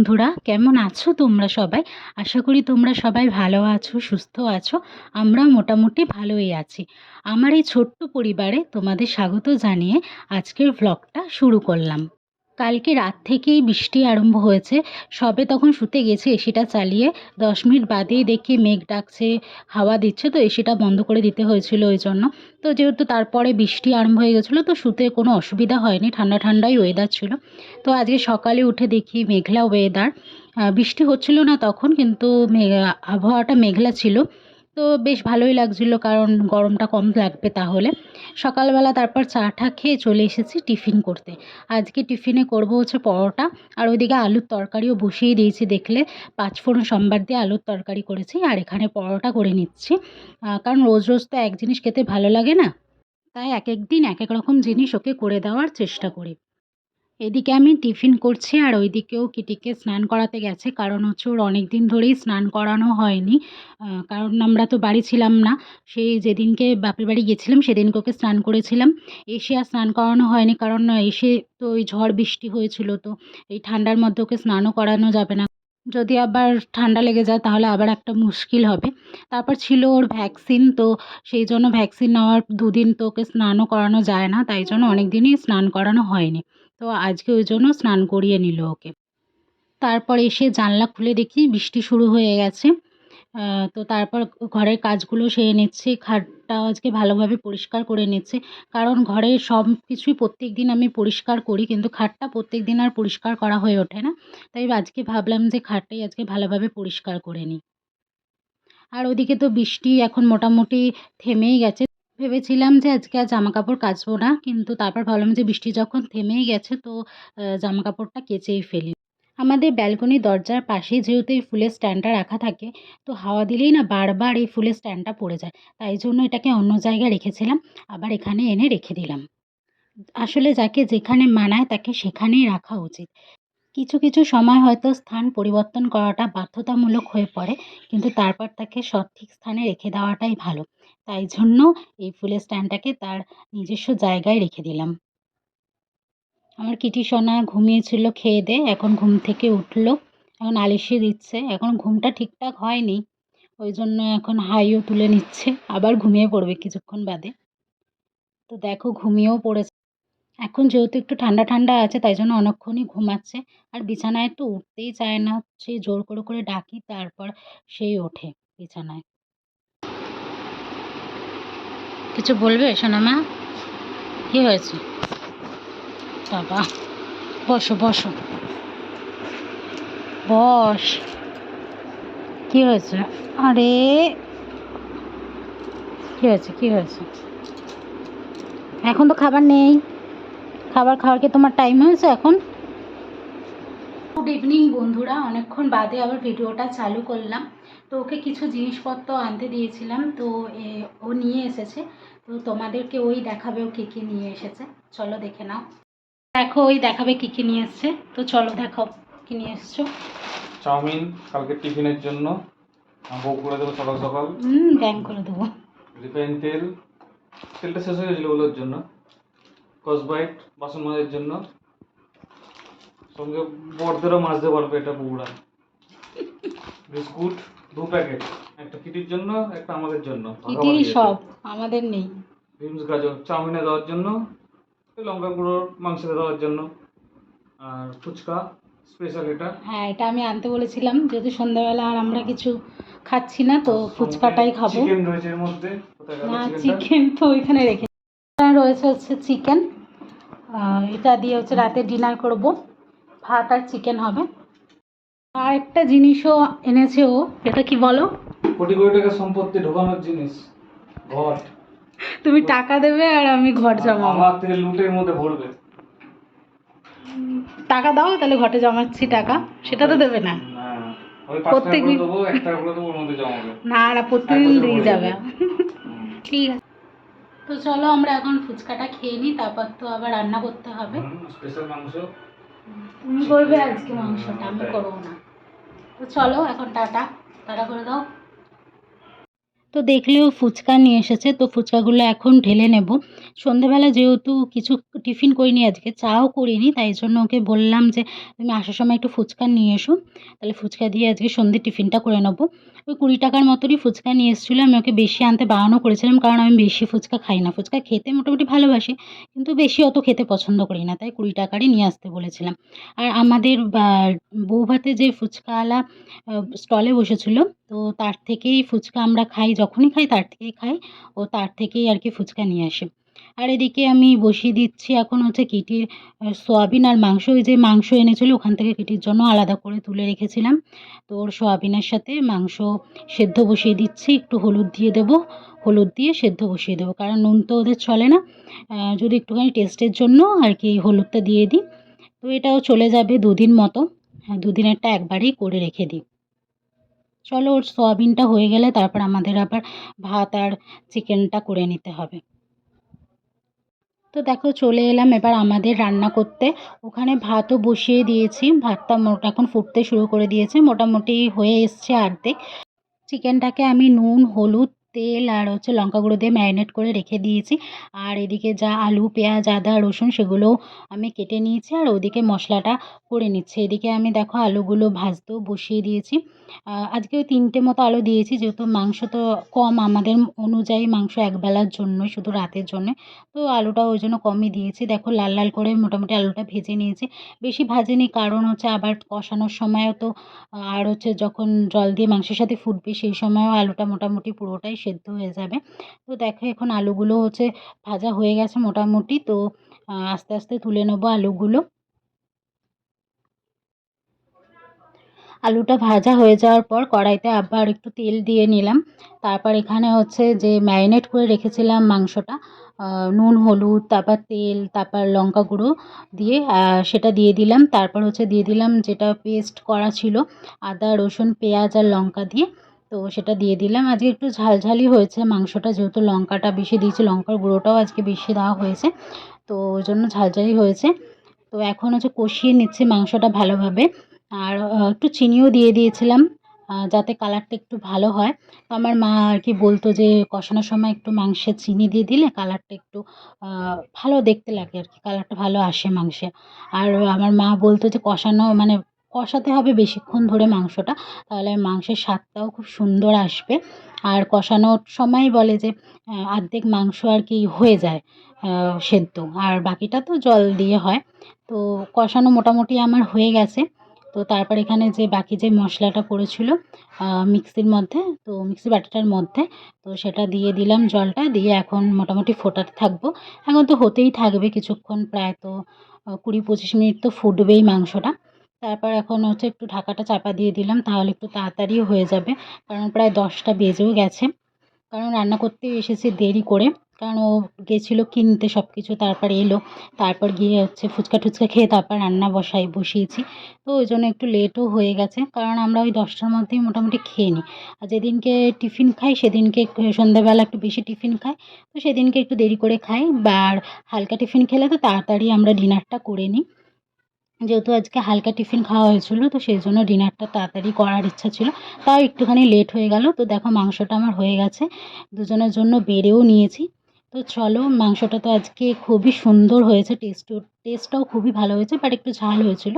বন্ধুরা, কেমন আছো তোমরা সবাই? আশা করি তোমরা সবাই ভালো আছো, সুস্থ আছো। আমরাও মোটামুটি ভালোই আছি। আমার এই ছোট্ট পরিবারে তোমাদের স্বাগত জানিয়ে আজকের ভ্লগটা শুরু করলাম। কালকে রাত থেকেই বৃষ্টি আরম্ভ হয়েছে। সবে তখন শুতে গেছি এসিটা চালিয়ে, 10 মিনিট বাদেই দেখি মেঘ ডাকছে, হাওয়া দিচ্ছে, তো এসিটা বন্ধ করে দিতে হয়েছিল ওই জন্য। তো যেহেতু তারপরে বৃষ্টি আরম্ভ হয়ে গেছিলো, তো শুতে কোনো অসুবিধা হয়নি, ঠান্ডা ঠান্ডাই ওয়েদার ছিল। তো আজকে সকালে উঠে দেখি মেঘলা ওয়েদার। বৃষ্টি হচ্ছিল না তখন, কিন্তু আবহাওয়াটা মেঘলা ছিল। তো বেশ ভালোই লাগছিল, কারণ গরমটা কম লাগবে তাহলে। সকালবেলা তারপর চা টা খেয়ে চলে এসেছি টিফিন করতে। আজকে টিফিনে করব হচ্ছে পরোটা, আর ওইদিকে আলুর তরকারিও বসিয়ে দিয়েছি। দেখলে 5 ফোড়ন সম্বার দিয়ে আলুর তরকারি করেছি, আর এখানে পরোটা করে নিচ্ছি। কারণ রোজ রোজ তো এক জিনিস খেতে ভালো লাগে না, তাই এক এক দিন এক এক রকম জিনিস ওকে করে দেওয়ার চেষ্টা করি। এদিকে আমি টিফিন করছি, আর ওইদিকেও কিটিকে স্নান করাতে গেছে, কারণ হচ্ছে ওর অনেক দিন ধরেই স্নান করানো হয়নি। কারণ আমরা তো বাড়ি ছিলাম না, সেই যেদিনকে বাপের বাড়ি গেছিলাম সেদিনকে ওকে স্নান করেছিলাম। এসে আর স্নান করানো হয়নি, কারণ এসে তো ওই ঝড় বৃষ্টি হয়েছিল, তো এই ঠান্ডার মধ্যে ওকে স্নানও করানো যাবে না। যদি আবার ঠান্ডা লেগে যায় তাহলে আবার একটা মুশকিল হবে। তারপর ছিল ওর ভ্যাকসিন, তো সেই জন্য ভ্যাকসিন নেওয়ার 2 দিন তো ওকে স্নানও করানো যায় না, তাই জন্য অনেক দিনই স্নান করানো হয়নি। তো আজকে ওই জন্য স্নান করিয়ে নিল ওকে। তারপর এসে জানলা খুলে দেখি বৃষ্টি শুরু হয়ে গেছে। তো তারপর ঘরের কাজগুলো সেরে নিচ্ছি। খাটটা আজকে ভালোভাবে পরিষ্কার করে নিচ্ছি, কারণ ঘরের সব কিছুই প্রত্যেক দিন আমি পরিষ্কার করি, কিন্তু খাটটা প্রত্যেক দিন আর পরিষ্কার করা হয়ে ওঠে না। তাই আজকে ভাবলাম যে খাটটাই আজকে ভালোভাবে পরিষ্কার করে নিই। আর ওদিকে তো বৃষ্টি এখন মোটামুটি থেমেই গেছে। ভেবেছিলাম যে আজকে আর জামাকাপড় কাচবো না, কিন্তু তারপর ভাবলাম যে বৃষ্টি যখন থেমেই গেছে, তো জামাকাপড়টা কেচেই ফেলি। আমাদের ব্যালকনির দরজার পাশেই যেহেতু এই ফুলের স্ট্যান্ডটা রাখা থাকে, তো হাওয়া দিলেই না বারবার এই ফুলের স্ট্যান্ডটা পড়ে যায়। তাই জন্য এটাকে অন্য জায়গায় রেখেছিলাম, আবার এখানে এনে রেখে দিলাম। আসলে যাকে যেখানে মানায় তাকে সেখানেই রাখা উচিত। কিছু কিছু সময় হয়তো স্থান পরিবর্তন করাটা বাধ্যতামূলক হয়ে পড়ে, কিন্তু তারপর তাকে সঠিক স্থানে রেখে দেওয়াটাই ভালো। তাই জন্য এই ফুলের স্ট্যান্ডটাকে তার নিজস্ব জায়গায় রেখে দিলাম। আমার কিটি সোনা ঘুমিয়েছিল খেয়ে দেয়ে, এখন ঘুম থেকে উঠলো, এখন আলিশি দিচ্ছে। এখন ঘুমটা ঠিকঠাক হয়নি, ওই জন্য এখন হাইও তুলে নিচ্ছে, আবার ঘুমিয়ে পড়বে কিছুক্ষণ বাদে। তো দেখো ঘুমিয়েও পড়েছে। এখন যেহেতু একটু ঠান্ডা ঠান্ডা আছে, তাই জন্য অনেকক্ষণই ঘুমাচ্ছে। আর বিছানায় তো উঠতেই চায় না, সেই জোর করে করে ডাকি তারপর সেই ওঠে বিছানায়। কিছু বলবে সোনামা? কি হয়েছে? বাবা, বসো বসো, বস। কি হয়েছে? আরে কি হয়েছে, কি হয়েছে? এখন তো খাবার নেই, খাবার খাওয়ার কি তোমার টাইম হয়েছে এখন? গুড ইভিনিং বন্ধুরা, অনেকক্ষণ বাদে আবার ভিডিওটা চালু করলাম। তো ওকে কিছু জিনিসপত্র আনতে দিয়েছিলাম, তো ও নিয়ে এসেছে। তো তোমাদেরকে ওই দেখাবে ও কী কী নিয়ে এসেছে, চলো দেখে নাও। দেখো ওই দেখাবে কী কী নিয়ে এসছে, তো চলো দেখাও কী নিয়ে এসছো। চাউমিন কালকে টিফিনের জন্য বউ করে দেবো সকাল সকাল। ব্যাং করে দেবো। রিফাইন তেল, তেলটা শেষ হয়ে গেছিলো ওগুলোর জন্য। কসবাইট বাসন মাজার জন্য, সঙ্গে বড়দেরও মাজতে পারবে এটা বগুড়া। বিস্কুট 2 প্যাকেট, একটা কিটির জন্য একটা আমাদের জন্য। কিটিরই সব, আমাদের নেই। বিমস গাজর চাউমিনে দেওয়ার জন্য, লঙ্কা গুঁড়ো মাংসে দেওয়ার জন্য, আর ফুচকা স্পেশাল এটা। হ্যাঁ, এটা আমি আনতে বলেছিলাম, যেহেতু সন্ধ্যাবেলা আর আমরা কিছু খাচ্ছি না, তো ফুচকাটাই খাবো। চিকেন রয়েছে এর মধ্যে। না, চিকেন তো ওইখানে রেখে। এখানে রয়েছে হচ্ছে চিকেন, এটা দিয়ে হচ্ছে রাতে ডিনার করব, ভাত আর চিকেন হবে। আর একটা জিনিসও এনেছে ও, এটা কি বলো? কোটি কোটি টাকা সম্পত্তি ঢোকানোর জিনিস, ঘর। তুমি টাকা দেবে আর আমি ঘর জমাবো। আমার থেকে লুটের মধ্যে ভরবে। টাকা দাও, তাহলে ঘটে জমাচ্ছি টাকা, সেটা তো দেবে না। প্রত্যেকদিন দেবো, 1 টাকা করে দেবো, ওর মধ্যে জমাবে। না না, প্রত্যেকদিন দিয়ে যাবে। ঠিক আছে, তো চলো আমরা এখন ফুচকাটা খেয়ে নিই, তারপর তো আবার রান্না করতে হবে। স্পেশাল মাংস তুমি করবে আজকে মাংসটা, আমি করবো না। তো চলো এখন টাটা, টাটা করে দাও। তো দেখলেও ফুচকা নিয়ে এসেছে, তো ফুচকাগুলো এখন ঢেলে নেব। সন্ধেবেলা যেহেতু কিছু টিফিন করিনি আজকে, চাও করিনি, তাই জন্য ওকে বললাম যে, "তুমি আসার সময় একটু ফুচকা নিয়ে এসো। তাহলে ফুচকা দিয়ে আজকে সন্ধ্যের টিফিনটা করে নেব।" ওই 20 টাকার মতনই ফুচকা নিয়ে এসেছিল। আমি ওকে বেশি আনতে বারণও করেছিলাম, কারণ আমি বেশি ফুচকা খাই না। ফুচকা খেতে মোটামুটি ভালোবাসি, কিন্তু বেশি অত খেতে পছন্দ করি না। তাই 20 টাকারই নিয়ে আসতে বলেছিলাম। আর আমাদের বউভাতে যে ফুচকাওয়ালা স্টলে বসেছিল, তো তার থেকেই ফুচকা আমরা খাই, যখনই খাই তার থেকেই খাই। ও তার থেকেই আর কি ফুচকা নিয়ে আসে। আর এদিকে আমি বসিয়ে দিচ্ছি এখন হচ্ছে কিটির সয়াবিন আর মাংস। ওই যে মাংস এনেছিল ওখান থেকে কিটির জন্য আলাদা করে তুলে রেখেছিলাম। তো ওর সয়াবিনের সাথে মাংস সেদ্ধ বসিয়ে দিচ্ছি। একটু হলুদ দিয়ে দেবো। হলুদ দিয়ে সেদ্ধ বসিয়ে দেবো। কারণ নুন তো ওদের চলে না। যদি একটুখানি টেস্টের জন্য আর কি হলুদটা দিয়ে দিই। তো এটাও চলে যাবে 2 দিন মতো। হ্যাঁ, 2 দিনেরটা একবারেই করে রেখে দিই। চলো ওর সয়াবিনটা হয়ে গেলে তারপর আমাদের আবার ভাত আর চিকেনটা করে নিতে হবে। তো দেখো চলে এলাম এবার আমাদের রান্না করতে। ওখানে ভাতও বসিয়ে দিয়েছি। ভাতটা এখন ফুটতে শুরু করে দিয়েছে। মোটামুটি হয়ে এসছে অর্ধেক। চিকেনটাকে আমি নুন, হলুদ, তেল আর হচ্ছে লঙ্কা গুঁড়ো দিয়ে ম্যারিনেট করে রেখে দিয়েছি। আর এদিকে যা আলু, পেঁয়াজ, আদা, রসুন সেগুলোও আমি কেটে নিয়েছি আর ওদিকে মশলাটা করে নিচ্ছি। এদিকে আমি দেখো আলুগুলো ভাজতেও বসিয়ে দিয়েছি। আজকে ওই 3টে মতো আলু দিয়েছি, যেহেতু মাংস তো কম আমাদের অনুযায়ী, মাংস একবেলার জন্যই, শুধু রাতের জন্যে। তো আলুটা ওই জন্য কমই দিয়েছি। দেখো লাল লাল করে মোটামুটি আলুটা ভেজে নিয়েছি। বেশি ভাজিনি, কারণ হচ্ছে আবার কষানোর সময়ও তো আর হচ্ছে যখন জল দিয়ে মাংসের সাথে ফুটবে সেই সময়ও আলুটা মোটামুটি পুরোটাই সেদ্ধ হয়ে যাবে। তো দেখো এখন আলুগুলো হচ্ছে ভাজা হয়ে গেছে মোটামুটি। তো আস্তে আস্তে তুলে নেবো আলুগুলো। আলুটা ভাজা হয়ে যাওয়ার পর কড়াইতে আবার একটু তেল দিয়ে নিলাম। তারপর এখানে হচ্ছে যে ম্যারিনেট করে রেখেছিলাম মাংসটা, নুন, হলুদ, তারপর তেল, তারপর লঙ্কা গুঁড়ো দিয়ে সেটা দিয়ে দিলাম। তারপর হচ্ছে দিয়ে দিলাম যেটা পেস্ট করা ছিল আদা, রসুন, পেঁয়াজ আর লঙ্কা দিয়ে। তো সেটা দিয়ে দিলাম। আজকে একটু ঝালঝালই হয়েছে মাংসটা, যেহেতু লঙ্কাটা বেশি দিয়েছি, লঙ্কার গুঁড়োটাও আজকে বেশি দেওয়া হয়েছে। তো ওই জন্য ঝালঝালই হয়েছে। তো এখন হচ্ছে কষিয়ে নিচ্ছি মাংসটা ভালোভাবে। আর একটু চিনিও দিয়ে দিয়েছিলাম যাতে কালারটা একটু ভালো হয়। তো আমার মা আর কি বলতো যে কষানোর সময় একটু মাংসে চিনি দিয়ে দিলে কালারটা একটু ভালো দেখতে লাগে আর কি, কালারটা ভালো আসে মাংসে। আর আমার মা বলতো যে মানে কষাতে হবে বেশিক্ষণ ধরে মাংসটা, তাহলে মাংসের স্বাদটাও খুব সুন্দর আসবে। আর কষানোর সময় বলে যে অর্ধেক মাংস আর কি হয়ে যায় সেদ্ধ, আর বাকিটা তো জল দিয়ে হয়। তো কষানো মোটামুটি আমার হয়ে গেছে। তো তারপর এখানে যে বাকি যে মশলাটা পড়েছিল মিক্সির মধ্যে, তো মিক্সি বাটিটার মধ্যে, তো সেটা দিয়ে দিলাম, জলটা দিয়ে এখন মোটামুটি ফোটাতে থাকবো। এখন তো হতেই থাকবে কিছুক্ষণ, প্রায় তো 20-25 মিনিট তো ফুটবেই মাংসটা। তারপর এখন হচ্ছে একটু ঢাকাটা চাপা দিয়ে দিলাম, তাহলে একটু তাড়াতাড়িও হয়ে যাবে, কারণ প্রায় 10টা বেজেও গেছে। কারণ রান্না করতে এসেছি দেরি করে, কারণ ও গেছিলো কিনতে সব কিছু, তারপর এলো, তারপর গিয়ে হচ্ছে ফুচকা টুচকা খেয়ে তারপর রান্না বসিয়েছি। তো ওই জন্য একটু লেটও হয়ে গেছে, কারণ আমরা ওই 10টার মধ্যেই মোটামুটি খেয়ে নিই। আর যেদিনকে টিফিন খাই সেদিনকে সন্ধ্যেবেলা একটু বেশি টিফিন খাই, তো সেদিনকে একটু দেরি করে খাই। বা আর হালকা টিফিন খেলে তো তাড়াতাড়ি আমরা ডিনারটা করে নিই। যেহেতু আজকে হালকা টিফিন খাওয়া হয়েছিল, তো সেই জন্য ডিনারটা তাড়াতাড়ি করার ইচ্ছা ছিল। তাও একটুখানি লেট হয়ে গেল। তো দেখো মাংসটা আমার হয়ে গেছে। দুজনের জন্য বেড়েও নিয়েছি। তো চলো, মাংসটা তো আজকে খুবই সুন্দর হয়েছে, টেস্টটাও খুবই ভালো হয়েছে, বাট একটু ঝাল হয়েছিল।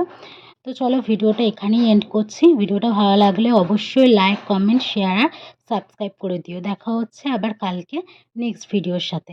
তো চলো ভিডিওটা এখানেই এন্ড করছি। ভিডিওটা ভালো লাগলে অবশ্যই লাইক, কমেন্ট, শেয়ার আর সাবস্ক্রাইব করে দিও। দেখা হচ্ছে আবার কালকে নেক্সট ভিডিওর সাথে।